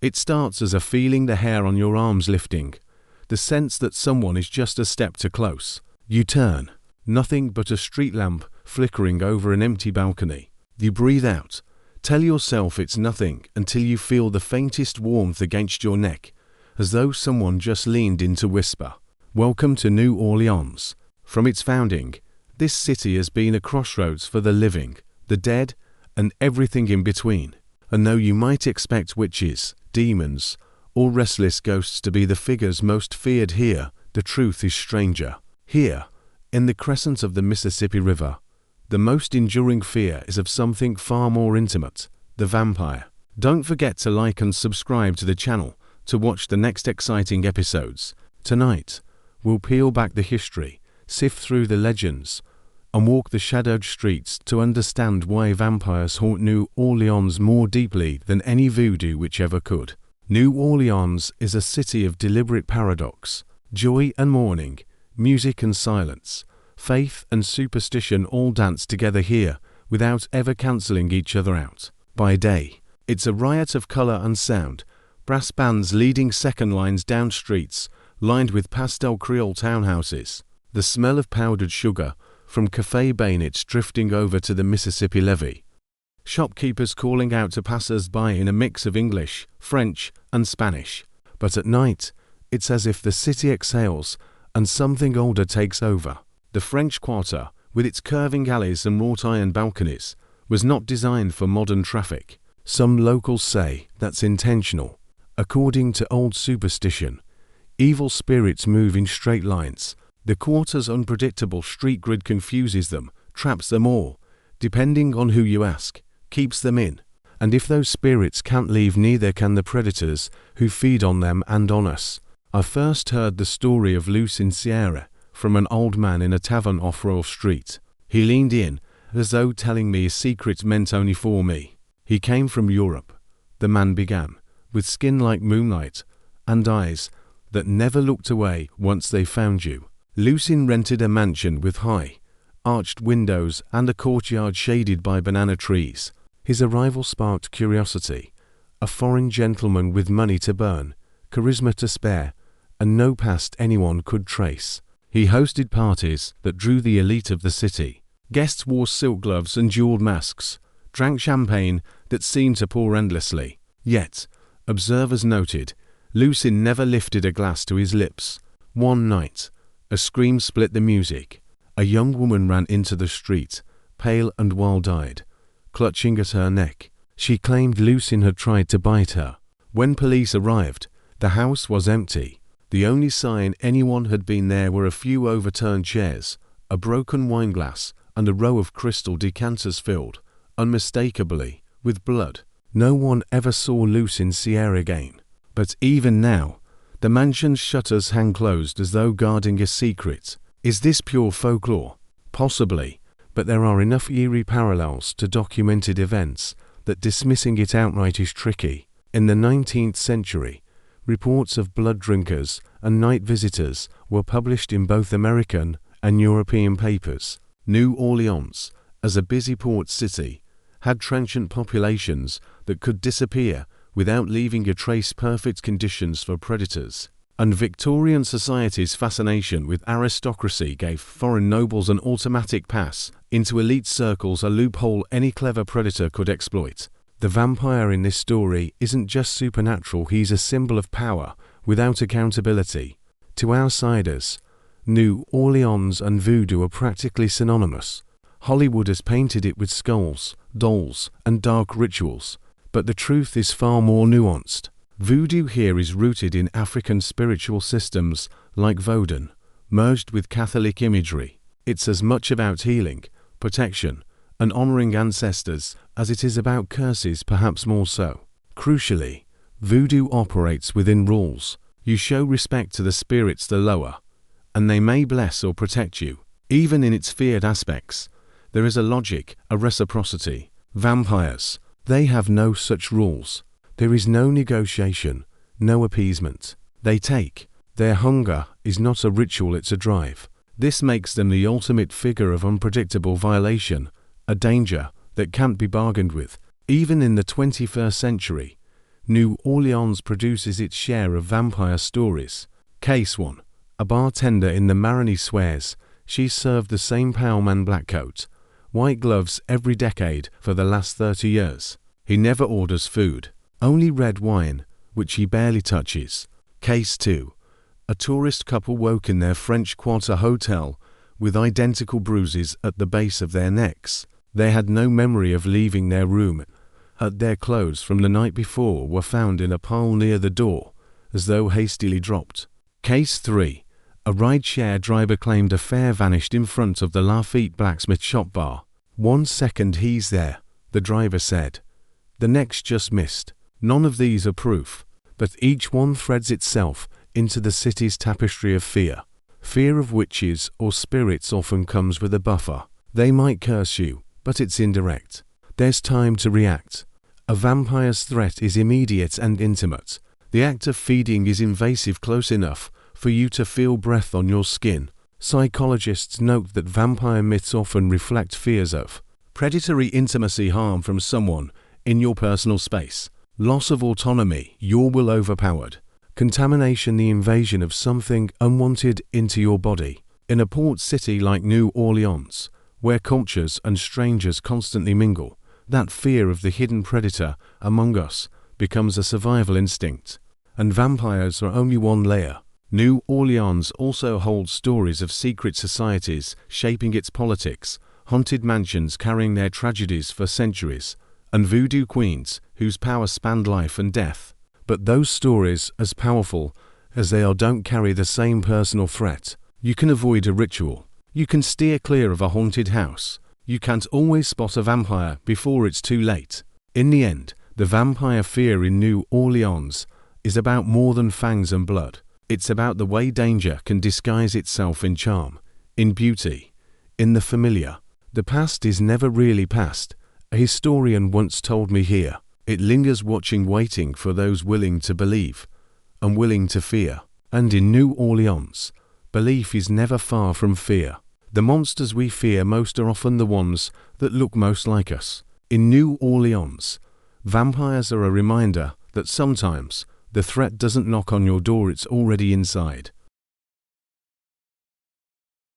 It starts as a feeling, the hair on your arms lifting, the sense that someone is just a step too close. You turn, nothing but a street lamp flickering over an empty balcony. You breathe out, tell yourself it's nothing, until you feel the faintest warmth against your neck, as though someone just leaned in to whisper. Welcome to New Orleans. From its founding, this city has been a crossroads for the living, the dead, and everything in between. And though you might expect witches, demons, or restless ghosts to be the figures most feared here, the truth is stranger. Here, in the crescent of the Mississippi River, the most enduring fear is of something far more intimate, the vampire. Don't forget to like and subscribe to the channel to watch the next exciting episodes. Tonight, we'll peel back the history, sift through the legends, and walk the shadowed streets to understand why vampires haunt New Orleans more deeply than any voodoo witch ever could. New Orleans is a city of deliberate paradox. Joy and mourning, music and silence, faith and superstition all dance together here without ever cancelling each other out. By day, it's a riot of colour and sound, brass bands leading second lines down streets lined with pastel Creole townhouses, the smell of powdered sugar from cafe bayonets drifting over to the Mississippi levee, shopkeepers calling out to passers-by in a mix of English, French, and Spanish. But at night, it's as if the city exhales and something older takes over. The French Quarter, with its curving alleys and wrought iron balconies, was not designed for modern traffic. Some locals say that's intentional. According to old superstition, evil spirits move in straight lines. The quarter's unpredictable street grid confuses them, traps them all, depending on who you ask, keeps them in. And if those spirits can't leave, neither can the predators who feed on them and on us. I first heard the story of Lucien Sierra from an old man in a tavern off Royal Street. He leaned in, as though telling me a secret meant only for me. He came from Europe, the man began, with skin like moonlight, and eyes that never looked away once they found you. Lucien rented a mansion with high, arched windows and a courtyard shaded by banana trees. His arrival sparked curiosity. A foreign gentleman with money to burn, charisma to spare, and no past anyone could trace. He hosted parties that drew the elite of the city. Guests wore silk gloves and jeweled masks, drank champagne that seemed to pour endlessly. Yet, observers noted, Lucien never lifted a glass to his lips. One night, a scream split the music. A young woman ran into the street, pale and wild-eyed, clutching at her neck. She claimed Lucien had tried to bite her. When police arrived, the house was empty. The only sign anyone had been there were a few overturned chairs, a broken wine glass, and a row of crystal decanters filled, unmistakably, with blood. No one ever saw Lucien Sierra again. But even now, the mansion's shutters hang closed as though guarding a secret. Is this pure folklore? Possibly, but there are enough eerie parallels to documented events that dismissing it outright is tricky. In the 19th century, reports of blood drinkers and night visitors were published in both American and European papers. New Orleans, as a busy port city, had transient populations that could disappear without leaving a trace. Perfect conditions for predators. And Victorian society's fascination with aristocracy gave foreign nobles an automatic pass into elite circles, a loophole any clever predator could exploit. The vampire in this story isn't just supernatural, he's a symbol of power without accountability. To outsiders, New Orleans and voodoo are practically synonymous. Hollywood has painted it with skulls, dolls, and dark rituals, but the truth is far more nuanced. Voodoo here is rooted in African spiritual systems like Vodun, merged with Catholic imagery. It's as much about healing, protection, and honoring ancestors as it is about curses, perhaps more so. Crucially, voodoo operates within rules. You show respect to the spirits the lower, and they may bless or protect you. Even in its feared aspects, there is a logic, a reciprocity. Vampires, they have no such rules. There is no negotiation, no appeasement. They take. Their hunger is not a ritual, it's a drive. This makes them the ultimate figure of unpredictable violation, a danger that can't be bargained with. Even in the 21st century, New Orleans produces its share of vampire stories. Case 1. A bartender in the Marigny swears she's served the same powwow black coat, white gloves every decade for the last 30 years. He never orders food, only red wine, which he barely touches. Case 2. A tourist couple woke in their French Quarter hotel with identical bruises at the base of their necks. They had no memory of leaving their room, and their clothes from the night before were found in a pile near the door, as though hastily dropped. Case 3. A rideshare driver claimed a fare vanished in front of the Lafitte blacksmith shop bar. 1 second he's there, the driver said. The next just missed. None of these are proof, but each one threads itself into the city's tapestry of fear. Fear of witches or spirits often comes with a buffer. They might curse you, but it's indirect. There's time to react. A vampire's threat is immediate and intimate. The act of feeding is invasive close enough for you to feel breath on your skin. Psychologists note that vampire myths often reflect fears of predatory intimacy, harm from someone in your personal space, loss of autonomy, your will overpowered, contamination, the invasion of something unwanted into your body. In a port city like New Orleans, where cultures and strangers constantly mingle, that fear of the hidden predator among us becomes a survival instinct. And vampires are only one layer. New Orleans also holds stories of secret societies shaping its politics, haunted mansions carrying their tragedies for centuries, and voodoo queens whose power spanned life and death. But those stories, as powerful as they are, don't carry the same personal threat. You can avoid a ritual. You can steer clear of a haunted house. You can't always spot a vampire before it's too late. In the end, the vampire fear in New Orleans is about more than fangs and blood. It's about the way danger can disguise itself in charm, in beauty, in the familiar. The past is never really past. A historian once told me here. It lingers watching, waiting for those willing to believe, unwilling to fear. And in New Orleans, belief is never far from fear. The monsters we fear most are often the ones that look most like us. In New Orleans, vampires are a reminder that sometimes the threat doesn't knock on your door, it's already inside.